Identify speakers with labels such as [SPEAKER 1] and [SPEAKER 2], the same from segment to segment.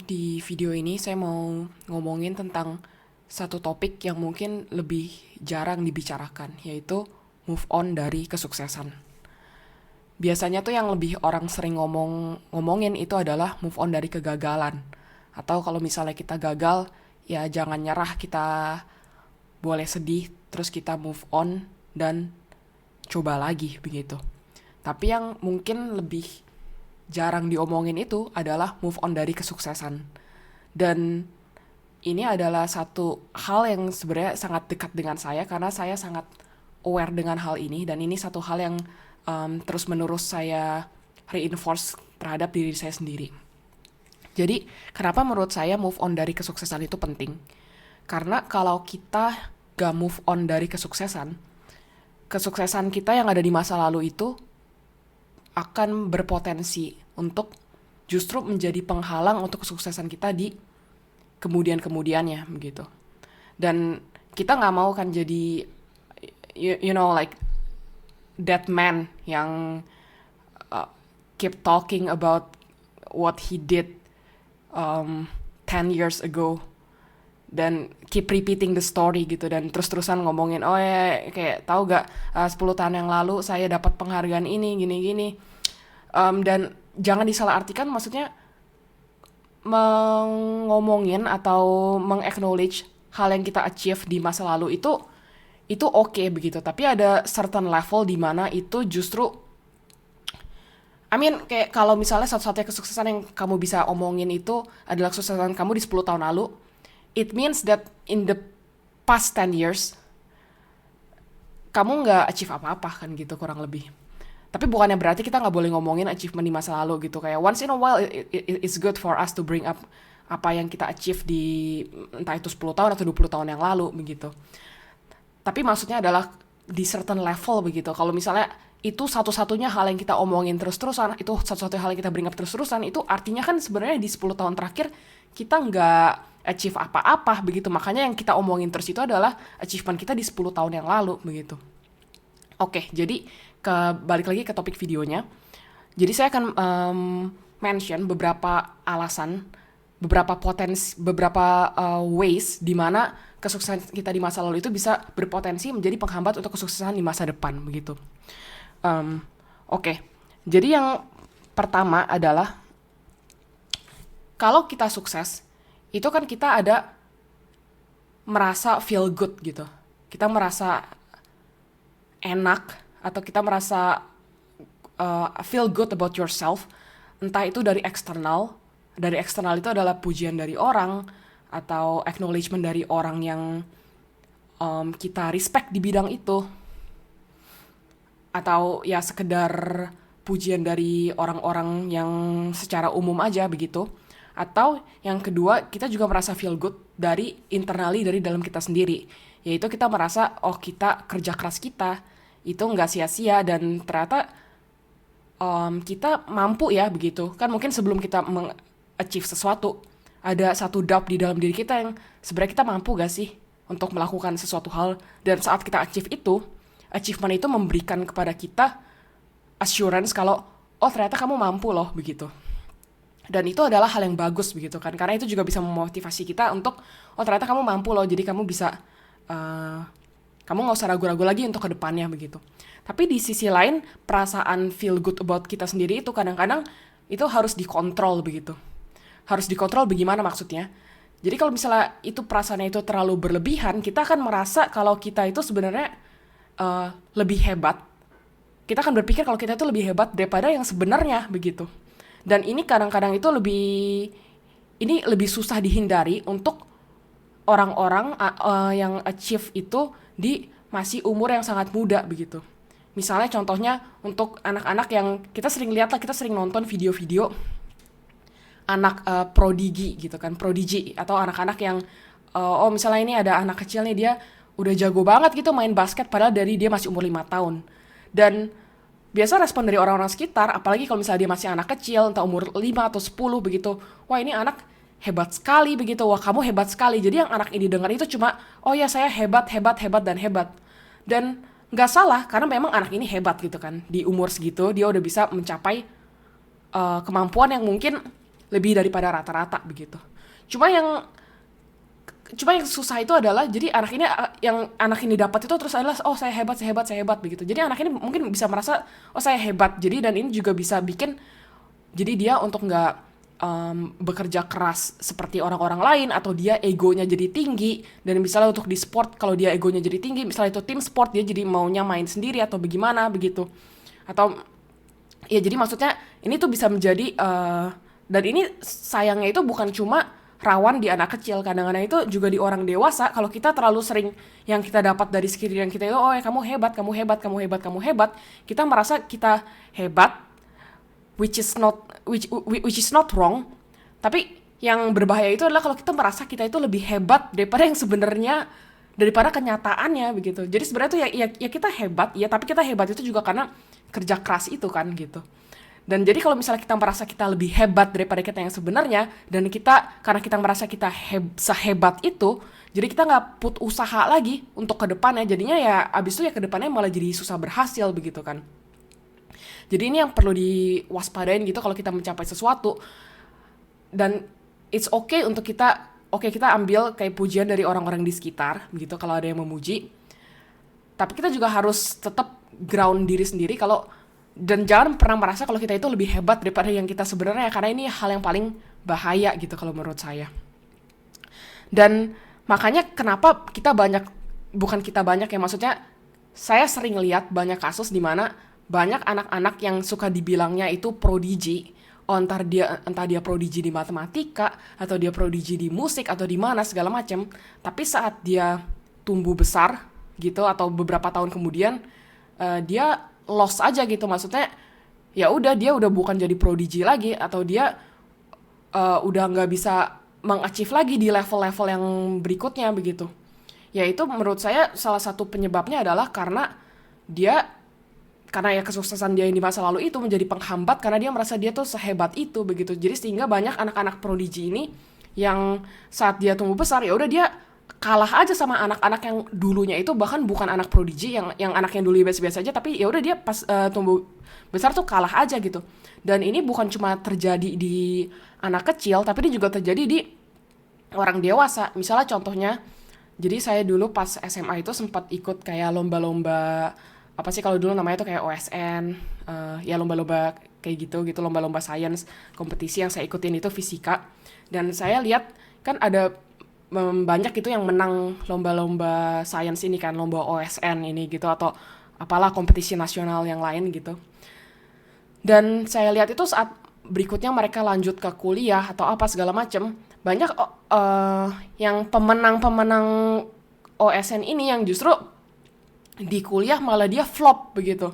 [SPEAKER 1] Di video ini saya mau ngomongin tentang satu topik yang mungkin lebih jarang dibicarakan, yaitu move on dari kesuksesan. Biasanya tuh yang lebih orang sering ngomongin itu adalah move on dari kegagalan. Atau kalau misalnya kita gagal, ya jangan nyerah, kita boleh sedih, terus kita move on dan coba lagi begitu. Tapi yang mungkin lebih jarang diomongin itu adalah move on dari kesuksesan. Dan ini adalah satu hal yang sebenarnya sangat dekat dengan saya karena saya sangat aware dengan hal ini, dan ini satu hal yang terus menerus saya reinforce terhadap diri saya sendiri. Jadi kenapa menurut saya move on dari kesuksesan itu penting? Karena kalau kita gak move on dari kesuksesan kita yang ada di masa lalu itu akan berpotensi untuk justru menjadi penghalang untuk kesuksesan kita di kemudian-kemudiannya begitu. Dan kita nggak mau kan jadi like that man yang keep talking about what he did 10 years ago dan keep repeating the story gitu, dan terus-terusan ngomongin oh ya kayak tahu gak 10 tahun yang lalu saya dapat penghargaan ini gini-gini. Dan jangan disalahartikan, maksudnya ngomongin atau meng-acknowledge hal yang kita achieve di masa lalu itu oke begitu, tapi ada certain level di mana itu justru kayak kalau misalnya satu-satunya kesuksesan yang kamu bisa omongin itu adalah kesuksesan kamu di 10 tahun lalu, it means that in the past 10 years kamu nggak achieve apa-apa kan gitu kurang lebih. Tapi bukannya berarti kita nggak boleh ngomongin achievement di masa lalu gitu. Kayak once in a while it's good for us to bring up apa yang kita achieve di entah itu 10 tahun atau 20 tahun yang lalu begitu. Tapi maksudnya adalah di certain level begitu. Kalau misalnya itu satu-satunya hal yang kita omongin terus-terusan, itu satu-satunya hal yang kita bring up terus-terusan, itu artinya kan sebenarnya di 10 tahun terakhir kita nggak achieve apa-apa begitu. Makanya yang kita omongin terus itu adalah achievement kita di 10 tahun yang lalu begitu. Oke, jadi balik lagi ke topik videonya. Jadi saya akan mention beberapa alasan, beberapa ways di mana kesuksesan kita di masa lalu itu bisa berpotensi menjadi penghambat untuk kesuksesan di masa depan begitu. Oke. Jadi yang pertama adalah kalau kita sukses, itu kan kita ada merasa feel good gitu. Kita merasa enak atau kita merasa feel good about yourself, entah itu dari eksternal. Dari eksternal itu adalah pujian dari orang atau acknowledgement dari orang yang kita respect di bidang itu, atau ya sekedar pujian dari orang-orang yang secara umum aja begitu. Atau yang kedua, kita juga merasa feel good dari internally, dari dalam kita sendiri, yaitu kita merasa oh kita kerja keras kita itu nggak sia-sia dan ternyata kita mampu ya begitu. Kan mungkin sebelum kita achieve sesuatu ada satu doubt di dalam diri kita yang sebenarnya kita mampu gak sih untuk melakukan sesuatu hal, dan saat kita achieve itu, achievement itu memberikan kepada kita assurance kalau oh ternyata kamu mampu loh begitu. Dan itu adalah hal yang bagus begitu kan, karena itu juga bisa memotivasi kita untuk oh ternyata kamu mampu loh, jadi kamu bisa kamu gak usah ragu-ragu lagi untuk kedepannya begitu. Tapi di sisi lain, perasaan feel good about kita sendiri itu kadang-kadang itu harus dikontrol begitu. Harus dikontrol bagaimana maksudnya? Jadi kalau misalnya itu perasaannya itu terlalu berlebihan, kita akan merasa kalau kita itu sebenarnya lebih hebat. Kita akan berpikir kalau kita itu lebih hebat daripada yang sebenarnya begitu. Dan ini kadang-kadang itu lebih susah dihindari untuk orang-orang yang achieve itu di masih umur yang sangat muda begitu. Misalnya contohnya untuk anak-anak yang kita sering lihat lah, kita sering nonton video-video anak prodigy gitu kan, prodigy atau anak-anak yang misalnya ini ada anak kecil nih, dia udah jago banget gitu main basket padahal dari dia masih umur 5 tahun. Dan biasa respon dari orang-orang sekitar, apalagi kalau misalnya dia masih anak kecil, entah umur 5 atau 10 begitu, wah ini anak hebat sekali begitu, wah kamu hebat sekali. Jadi yang anak ini dengar itu cuma, oh ya saya hebat, hebat, hebat, dan hebat. Dan gak salah, karena memang anak ini hebat gitu kan. Di umur segitu, dia udah bisa mencapai kemampuan yang mungkin lebih daripada rata-rata begitu. Cuma yang cuma yang susah itu adalah jadi anak ini dapat itu terus adalah oh saya hebat saya hebat saya hebat begitu. Jadi anak ini mungkin bisa merasa oh saya hebat. Jadi dan ini juga bisa bikin jadi dia untuk nggak bekerja keras seperti orang-orang lain atau dia egonya jadi tinggi dan misalnya untuk di sport kalau dia egonya jadi tinggi misalnya itu tim sport dia jadi maunya main sendiri atau bagaimana begitu atau ya jadi maksudnya ini tuh bisa menjadi dan ini sayangnya itu bukan cuma rawan di anak kecil kadang-kadang itu juga di orang dewasa kalau kita terlalu sering yang kita dapat dari sekeliling kita itu oh ya kamu hebat kamu hebat kamu hebat kamu hebat kita merasa kita hebat which is not wrong tapi yang berbahaya itu adalah kalau kita merasa kita itu lebih hebat daripada yang sebenarnya daripada kenyataannya begitu jadi sebenarnya tuh ya kita hebat ya tapi kita hebat itu juga karena kerja keras itu kan gitu dan jadi kalau misalnya kita merasa kita lebih hebat daripada kita yang sebenarnya dan kita karena kita merasa kita sehebat itu jadi kita nggak put usaha lagi untuk ke depannya jadinya ya abis itu ya ke depannya malah jadi susah berhasil begitu kan. Jadi ini yang perlu diwaspadain gitu kalau kita mencapai sesuatu. Dan it's okay untuk kita ambil kayak pujian dari orang-orang di sekitar begitu kalau ada yang memuji. Tapi kita juga harus tetap ground diri sendiri dan jangan pernah merasa kalau kita itu lebih hebat daripada yang kita sebenarnya karena ini hal yang paling bahaya gitu kalau menurut saya. Dan makanya kenapa bukan kita banyak ya maksudnya saya sering lihat banyak kasus di mana banyak anak-anak yang suka dibilangnya itu prodigi. Entah dia prodigi di matematika atau dia prodigi di musik atau di mana segala macam. Tapi saat dia tumbuh besar gitu atau beberapa tahun kemudian dia lost aja gitu maksudnya ya udah dia udah bukan jadi prodigi lagi atau dia udah nggak bisa mengachieve lagi di level-level yang berikutnya begitu. Ya itu menurut saya salah satu penyebabnya adalah karena ya kesuksesan dia di masa lalu itu menjadi penghambat karena dia merasa dia tuh sehebat itu begitu. Jadi sehingga banyak anak-anak prodigi ini yang saat dia tumbuh besar ya udah dia kalah aja sama anak-anak yang dulunya itu bahkan bukan anak prodigi yang anak yang dulu biasa-biasa aja tapi ya udah dia pas tumbuh besar tuh kalah aja gitu. Dan ini bukan cuma terjadi di anak kecil tapi ini juga terjadi di orang dewasa. Misalnya contohnya jadi saya dulu pas SMA itu sempat ikut kayak lomba-lomba apa sih kalau dulu namanya tuh kayak OSN ya lomba-lomba kayak gitu lomba-lomba sains kompetisi yang saya ikutin itu fisika dan saya lihat kan ada banyak itu yang menang lomba-lomba sains ini kan lomba OSN ini gitu atau apalah kompetisi nasional yang lain gitu dan saya lihat itu saat berikutnya mereka lanjut ke kuliah atau apa segala macem banyak yang pemenang-pemenang OSN ini yang justru di kuliah malah dia flop begitu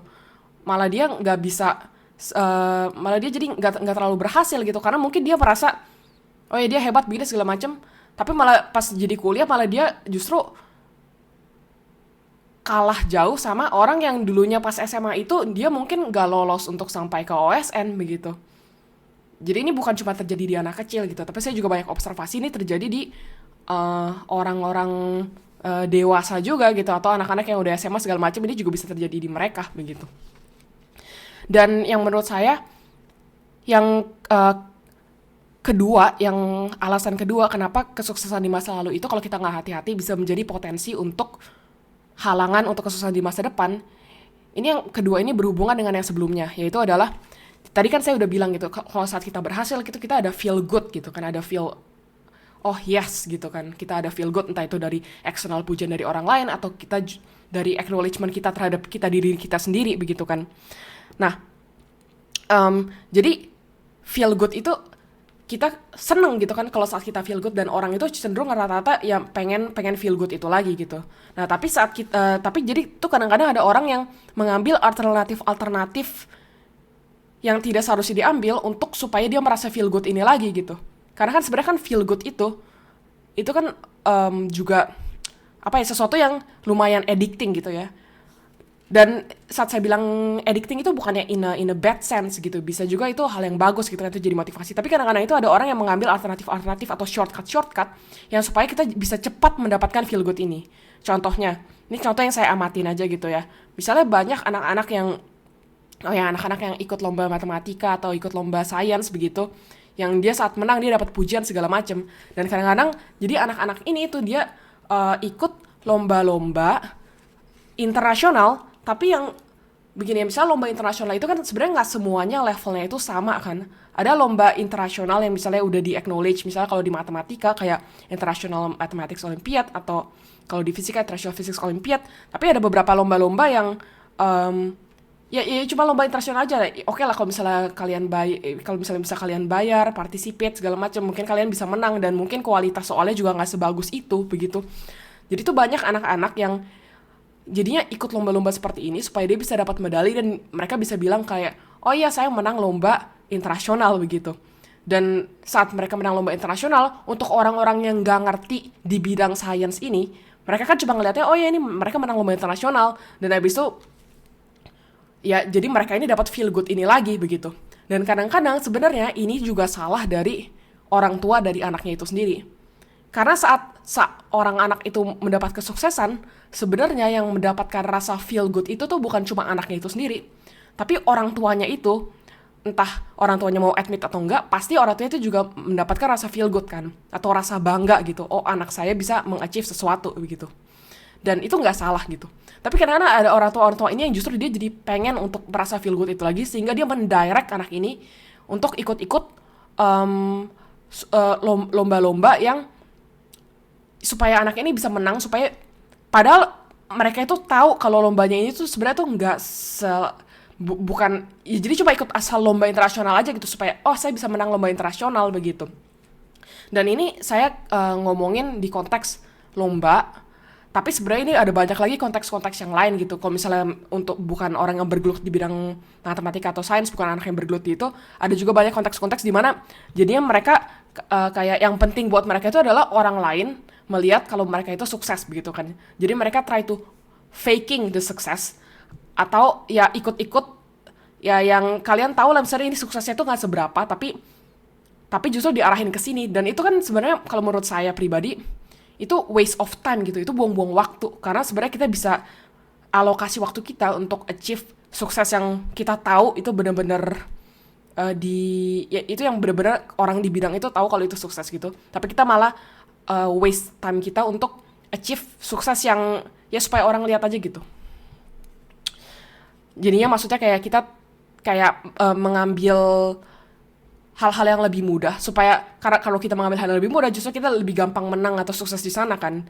[SPEAKER 1] malah dia nggak bisa malah dia jadi nggak terlalu berhasil gitu karena mungkin dia merasa oh ya dia hebat begini segala macam tapi malah pas jadi kuliah malah dia justru kalah jauh sama orang yang dulunya pas SMA itu dia mungkin nggak lolos untuk sampai ke OSN begitu jadi ini bukan cuma terjadi di anak kecil gitu tapi saya juga banyak observasi ini terjadi di orang-orang dewasa juga gitu atau anak-anak yang udah SMA segala macam ini juga bisa terjadi di mereka begitu. Dan yang menurut saya yang alasan kedua kenapa kesuksesan di masa lalu itu kalau kita nggak hati-hati bisa menjadi potensi untuk halangan untuk kesuksesan di masa depan. Ini yang kedua ini berhubungan dengan yang sebelumnya yaitu adalah tadi kan saya udah bilang gitu kalau saat kita berhasil gitu kita ada feel good gitu kan ada feel oh yes gitu kan kita ada feel good entah itu dari eksternal pujian dari orang lain atau kita dari acknowledgement kita terhadap diri kita sendiri begitu kan nah jadi feel good itu kita seneng gitu kan kalau saat kita feel good dan orang itu cenderung rata-rata ya pengen feel good itu lagi gitu nah tapi saat kita tapi jadi tuh kadang-kadang ada orang yang mengambil alternatif yang tidak seharusnya diambil untuk supaya dia merasa feel good ini lagi gitu. Karena kan sebenarnya kan feel good itu kan juga apa ya sesuatu yang lumayan addicting gitu ya. Dan saat saya bilang addicting itu bukannya in a bad sense gitu. Bisa juga itu hal yang bagus gitu kan itu jadi motivasi. Tapi kadang-kadang itu ada orang yang mengambil alternatif atau shortcut yang supaya kita bisa cepat mendapatkan feel good ini. Contohnya, ini contoh yang saya amatin aja gitu ya. Misalnya banyak anak-anak yang ikut lomba matematika atau ikut lomba sains begitu yang dia saat menang dia dapat pujian segala macem. Dan kadang-kadang jadi anak-anak ini tuh dia ikut lomba-lomba internasional, tapi yang begini ya, misalnya lomba internasional itu kan sebenarnya nggak semuanya levelnya itu sama kan. Ada lomba internasional yang misalnya udah di acknowledge, misalnya kalau di matematika kayak International Mathematics Olympiad, atau kalau di fisika International Physics Olympiad. Tapi ada beberapa lomba-lomba yang ya cuma lomba internasional aja. Oke lah, kalau misalnya kalau misalnya bisa kalian bayar, participate segala macam, mungkin kalian bisa menang dan mungkin kualitas soalnya juga nggak sebagus itu begitu. Jadi tuh banyak anak-anak yang jadinya ikut lomba-lomba seperti ini supaya dia bisa dapat medali dan mereka bisa bilang kayak, oh iya saya menang lomba internasional begitu. Dan saat mereka menang lomba internasional, untuk orang-orang yang nggak ngerti di bidang sains ini, mereka kan cuma ngeliatnya, oh iya ini mereka menang lomba internasional, dan habis itu ya jadi mereka ini dapat feel good ini lagi begitu. Dan kadang-kadang sebenarnya ini juga salah dari orang tua dari anaknya itu sendiri. Karena saat orang anak itu mendapat kesuksesan, sebenarnya yang mendapatkan rasa feel good itu tuh bukan cuma anaknya itu sendiri, tapi orang tuanya itu, entah orang tuanya mau admit atau enggak, pasti orang tuanya itu juga mendapatkan rasa feel good kan, atau rasa bangga gitu. Oh, anak saya bisa mengachieve sesuatu begitu. Dan itu nggak salah gitu. Tapi kadang-kadang ada orang tua ini yang justru dia jadi pengen untuk merasa feel good itu lagi, sehingga dia mendirect anak ini untuk ikut-ikut lomba-lomba yang supaya anak ini bisa menang, supaya padahal mereka itu tahu kalau lombanya ini tuh sebenarnya tuh nggak bukan ya, jadi cuma ikut asal lomba internasional aja gitu supaya oh saya bisa menang lomba internasional begitu. Dan ini saya ngomongin di konteks lomba, tapi sebenarnya ini ada banyak lagi konteks-konteks yang lain gitu. Kalau misalnya untuk bukan orang yang bergelut di bidang matematika atau sains, bukan anak yang bergelut di itu, ada juga banyak konteks-konteks di mana jadinya mereka kayak yang penting buat mereka itu adalah orang lain melihat kalau mereka itu sukses begitu kan. Jadi mereka try to faking the success, atau ya ikut-ikut ya yang kalian tahu lah, misalnya ini suksesnya itu nggak seberapa, tapi justru diarahin ke sini. Dan itu kan sebenarnya kalau menurut saya pribadi itu waste of time gitu, itu buang-buang waktu. Karena sebenarnya kita bisa alokasi waktu kita untuk achieve sukses yang kita tahu itu benar-benar ya itu yang benar-benar orang di bidang itu tahu kalau itu sukses gitu. Tapi kita malah waste time kita untuk achieve sukses yang ya supaya orang lihat aja gitu. Jadinya maksudnya kayak kita kayak mengambil hal-hal yang lebih mudah, supaya karena kalau kita mengambil hal yang lebih mudah justru kita lebih gampang menang atau sukses di sana kan.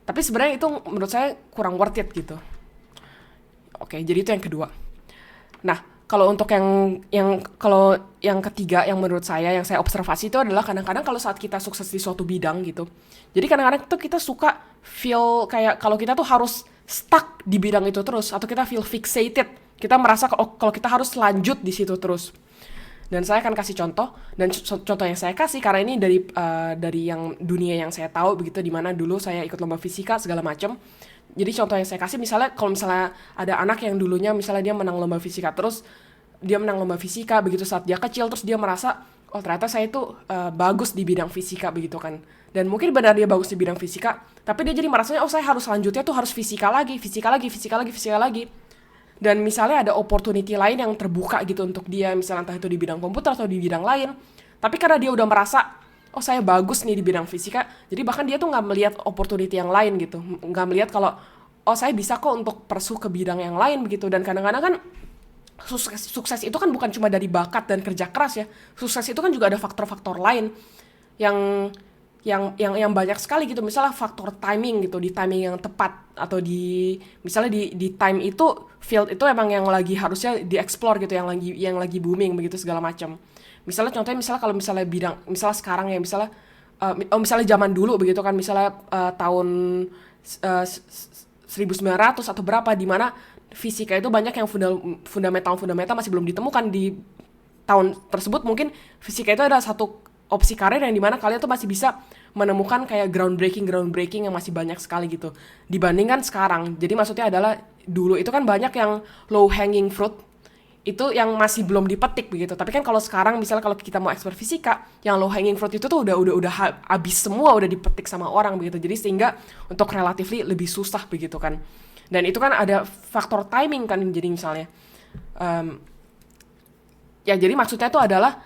[SPEAKER 1] Tapi sebenarnya itu menurut saya kurang worth it gitu. Oke, jadi itu yang kedua. Nah, kalau untuk kalau yang ketiga yang menurut saya yang saya observasi itu adalah kadang-kadang kalau saat kita sukses di suatu bidang gitu. Jadi kadang-kadang tuh kita suka feel kayak kalau kita tuh harus stuck di bidang itu terus, atau kita feel fixated. Kita merasa kalau kita harus lanjut di situ terus. Dan saya akan kasih contoh, dan contoh yang saya kasih karena ini dari yang dunia yang saya tahu begitu, di mana dulu saya ikut lomba fisika segala macam. Jadi contoh yang saya kasih misalnya kalau misalnya ada anak yang dulunya misalnya dia menang lomba fisika, terus dia menang lomba fisika begitu saat dia kecil, terus dia merasa oh ternyata saya itu bagus di bidang fisika begitu kan. Dan mungkin benar dia bagus di bidang fisika, tapi dia jadi merasanya oh saya harus selanjutnya tuh harus fisika lagi. Dan misalnya ada opportunity lain yang terbuka gitu untuk dia, misalnya entah itu di bidang komputer atau di bidang lain. Tapi karena dia udah merasa, oh saya bagus nih di bidang fisika, jadi bahkan dia tuh nggak melihat opportunity yang lain gitu. Nggak melihat kalau, oh saya bisa kok untuk pursue ke bidang yang lain begitu. Dan kadang-kadang kan, sukses itu kan bukan cuma dari bakat dan kerja keras ya. Sukses itu kan juga ada faktor-faktor lain yang banyak sekali gitu. Misalnya faktor timing gitu, di timing yang tepat, atau misalnya di time itu field itu emang yang lagi harusnya dieksplor gitu, yang lagi booming begitu segala macam. Misalnya contohnya kalau misalnya bidang misalnya sekarang ya misalnya zaman dulu begitu kan, misalnya tahun 1900 atau berapa, di mana fisika itu banyak yang fundamental masih belum ditemukan di tahun tersebut. Mungkin fisika itu ada satu opsi karir yang dimana kalian tuh masih bisa menemukan kayak groundbreaking yang masih banyak sekali gitu dibandingkan sekarang. Jadi maksudnya adalah dulu itu kan banyak yang low hanging fruit itu yang masih belum dipetik begitu. Tapi kan kalau sekarang misalnya kalau kita mau ekspor fisika, yang low hanging fruit itu tuh udah habis semua, udah dipetik sama orang begitu. Jadi sehingga untuk relatively lebih susah begitu kan. Dan itu kan ada faktor timing kan. Jadi misalnya ya jadi maksudnya itu adalah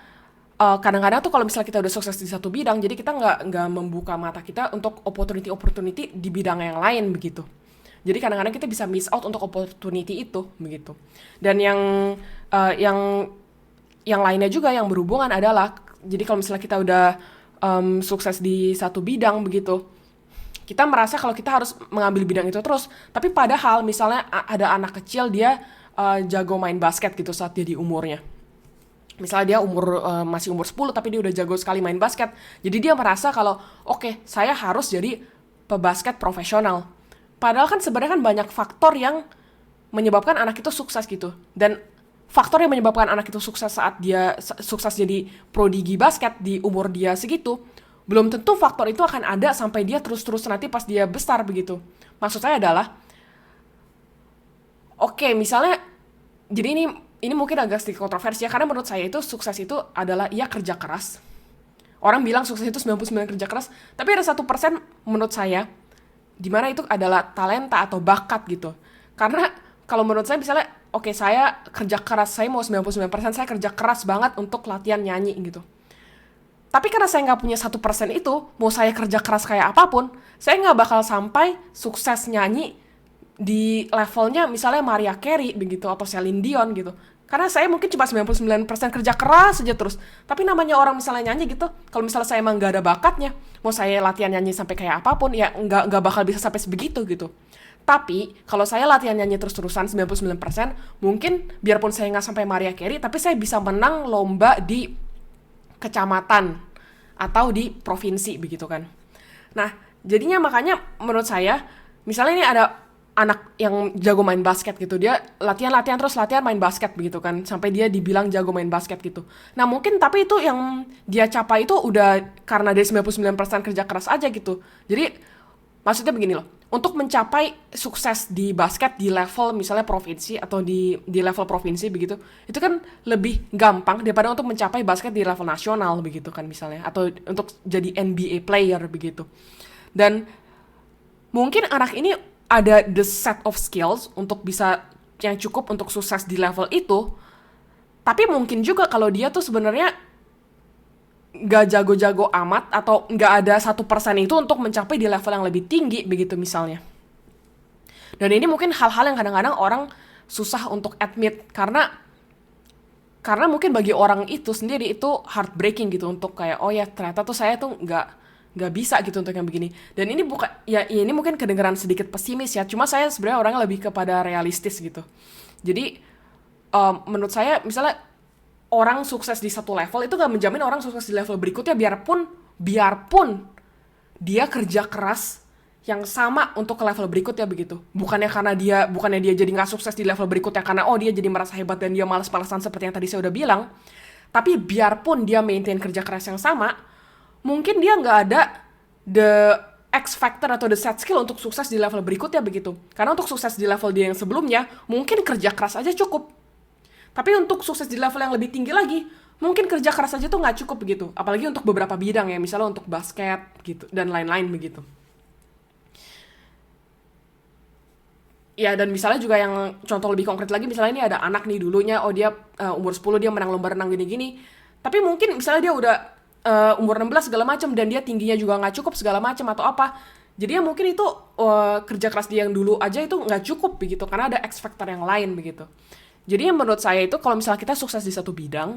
[SPEAKER 1] kadang-kadang tuh kalau misalnya kita udah sukses di satu bidang, jadi kita nggak membuka mata kita untuk opportunity di bidang yang lain begitu. Jadi kadang-kadang kita bisa miss out untuk opportunity itu begitu. Dan yang lainnya juga yang berhubungan adalah, jadi kalau misalnya kita udah sukses di satu bidang begitu, kita merasa kalau kita harus mengambil bidang itu terus. Tapi padahal misalnya ada anak kecil dia jago main basket gitu saat dia di umurnya. Misalnya dia masih umur 10 tapi dia udah jago sekali main basket. Jadi dia merasa kalau oke, saya harus jadi pebasket profesional. Padahal kan sebenarnya kan banyak faktor yang menyebabkan anak itu sukses gitu. Dan faktor yang menyebabkan anak itu sukses saat dia sukses jadi prodigi basket di umur dia segitu, belum tentu faktor itu akan ada sampai dia terus-terus nanti pas dia besar begitu. Maksud saya adalah, oke, misalnya, jadi ini mungkin agak sedikit kontroversi ya, karena menurut saya itu sukses itu adalah ia kerja keras. Orang bilang sukses itu 99 kerja keras, tapi ada 1% menurut saya dimana itu adalah talenta atau bakat gitu. Karena kalau menurut saya misalnya, oke, saya kerja keras, saya mau 99% saya kerja keras banget untuk latihan nyanyi gitu. Tapi karena saya nggak punya 1% itu, mau saya kerja keras kayak apapun, saya nggak bakal sampai sukses nyanyi di levelnya misalnya Mariah Carey begitu, atau Celine Dion gitu. Karena saya mungkin cuma 99% kerja keras aja terus. Tapi namanya orang misalnya nyanyi gitu, kalau misalnya saya emang nggak ada bakatnya, mau saya latihan nyanyi sampai kayak apapun, ya nggak bakal bisa sampai sebegitu gitu. Tapi kalau saya latihan nyanyi terus-terusan 99%, mungkin biarpun saya nggak sampai Mariah Carey, tapi saya bisa menang lomba di kecamatan atau di provinsi begitu kan. Nah, jadinya makanya menurut saya, misalnya ini ada anak yang jago main basket gitu, dia latihan terus latihan main basket begitu kan, sampai dia dibilang jago main basket gitu. Nah mungkin tapi itu yang dia capai itu udah karena dia 99% kerja keras aja gitu. Jadi maksudnya begini loh, untuk mencapai sukses di basket di level misalnya provinsi atau di level provinsi begitu, itu kan lebih gampang daripada untuk mencapai basket di level nasional begitu kan misalnya, atau untuk jadi NBA player begitu. Dan mungkin anak ini ada the set of skills untuk bisa yang cukup untuk sukses di level itu, tapi mungkin juga kalau dia tuh sebenarnya gak jago-jago amat atau gak ada 1% itu untuk mencapai di level yang lebih tinggi begitu misalnya. Dan ini mungkin hal-hal yang kadang-kadang orang susah untuk admit, karena mungkin bagi orang itu sendiri itu heartbreaking gitu, untuk kayak oh ya ternyata tuh saya tuh nggak bisa gitu untuk yang begini. Dan ini bukan ya ini mungkin kedengeran sedikit pesimis ya, cuma saya sebenarnya orangnya lebih kepada realistis gitu. Jadi menurut saya misalnya orang sukses di satu level itu gak menjamin orang sukses di level berikutnya, biarpun dia kerja keras yang sama untuk ke level berikutnya begitu. Bukannya dia jadi nggak sukses di level berikutnya karena oh dia jadi merasa hebat dan dia malas-malasan seperti yang tadi saya udah bilang. Tapi biarpun dia maintain kerja keras yang sama, mungkin dia nggak ada the X factor atau the set skill untuk sukses di level berikutnya begitu. Karena untuk sukses di level dia yang sebelumnya, mungkin kerja keras aja cukup. Tapi untuk sukses di level yang lebih tinggi lagi, mungkin kerja keras aja tuh nggak cukup begitu. Apalagi untuk beberapa bidang ya, misalnya untuk basket gitu dan lain-lain begitu. Ya, dan misalnya juga yang contoh lebih konkret lagi, misalnya ini ada anak nih dulunya, oh dia umur 10 dia menang lomba renang gini-gini. Tapi mungkin misalnya dia udah umur 16 segala macam dan dia tingginya juga nggak cukup segala macam atau apa. Jadi ya mungkin itu kerja keras dia yang dulu aja itu nggak cukup begitu, karena ada X factor yang lain begitu. Jadi menurut saya itu kalau misalnya kita sukses di satu bidang,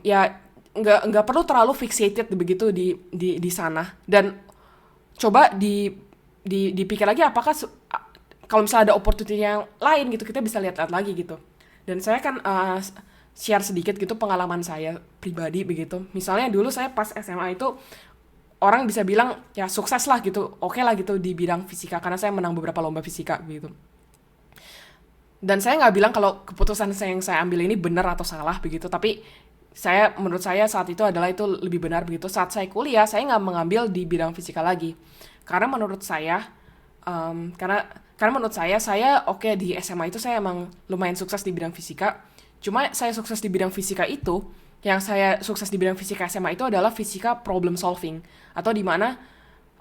[SPEAKER 1] ya nggak perlu terlalu fixated begitu di sana, dan coba dipikir lagi apakah kalau misalnya ada opportunity yang lain gitu, kita bisa lihat-lihat lagi gitu. Dan saya kan share sedikit gitu pengalaman saya pribadi begitu. Misalnya dulu saya pas SMA itu orang bisa bilang ya sukses lah gitu, oke lah gitu di bidang fisika karena saya menang beberapa lomba fisika gitu. Dan saya nggak bilang kalau keputusan yang saya ambil ini benar atau salah begitu, tapi menurut saya saat itu adalah itu lebih benar begitu. Saat saya kuliah, saya nggak mengambil di bidang fisika lagi, karena menurut saya karena menurut saya oke, di SMA itu saya emang lumayan sukses di bidang fisika. Cuma saya sukses di bidang fisika itu, yang saya sukses di bidang fisika SMA itu adalah fisika problem solving, atau di mana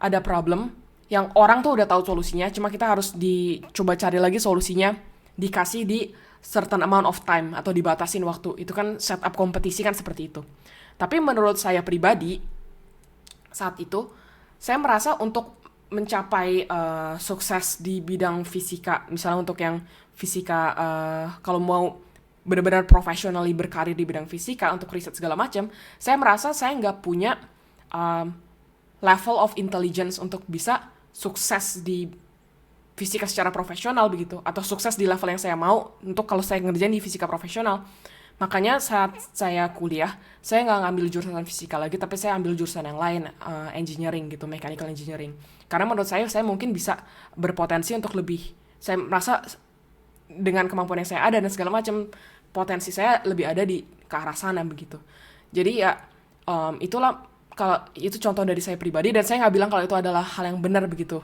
[SPEAKER 1] ada problem yang orang tuh udah tahu solusinya, cuma kita harus dicoba cari lagi solusinya, dikasih di certain amount of time atau dibatasin waktu. Itu kan setup kompetisi kan seperti itu. Tapi menurut saya pribadi, saat itu, saya merasa untuk mencapai sukses di bidang fisika, misalnya untuk yang fisika, kalau mau benar-benar professionally berkarir di bidang fisika untuk riset segala macam, saya merasa saya nggak punya um, level of intelligence untuk bisa sukses di fisika secara profesional begitu, atau sukses di level yang saya mau untuk kalau saya ngerjain di fisika profesional. Makanya saat saya kuliah, saya nggak ngambil jurusan fisika lagi, tapi saya ambil jurusan yang lain, engineering gitu, mechanical engineering. Karena menurut saya mungkin bisa berpotensi untuk lebih, saya merasa dengan kemampuan yang saya ada dan segala macam, potensi saya lebih ada di ke arah sana begitu. Jadi ya, itulah, kalau itu contoh dari saya pribadi, dan saya nggak bilang kalau itu adalah hal yang benar begitu.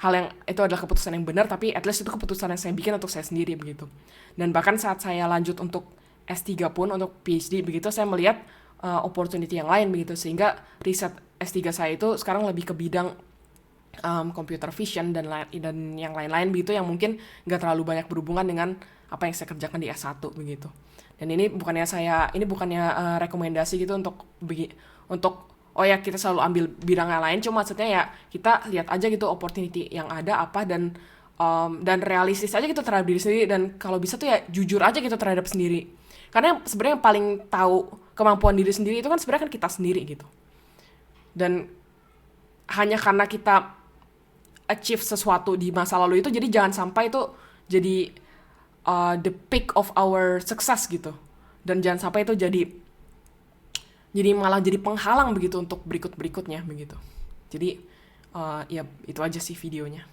[SPEAKER 1] Hal yang itu adalah keputusan yang benar, tapi at least itu keputusan yang saya bikin untuk saya sendiri begitu. Dan bahkan saat saya lanjut untuk S3 pun, untuk PhD begitu, saya melihat opportunity yang lain begitu, sehingga riset S3 saya itu sekarang lebih ke bidang computer vision dan yang lain-lain begitu, yang mungkin nggak terlalu banyak berhubungan dengan apa yang saya kerjakan di S1 begitu. Dan ini bukannya rekomendasi gitu untuk oh ya kita selalu ambil bidang yang lain, cuma maksudnya ya kita lihat aja gitu opportunity yang ada apa, dan realistis aja gitu terhadap diri sendiri, dan kalau bisa tuh ya jujur aja gitu terhadap sendiri. Karena sebenarnya yang paling tahu kemampuan diri sendiri itu kan sebenarnya kan kita sendiri gitu. Dan hanya karena kita achieve sesuatu di masa lalu itu, jadi jangan sampai itu jadi the peak of our success gitu. Dan jangan sampai itu jadi malah jadi penghalang begitu untuk berikut-berikutnya begitu. Jadi ya itu aja sih videonya.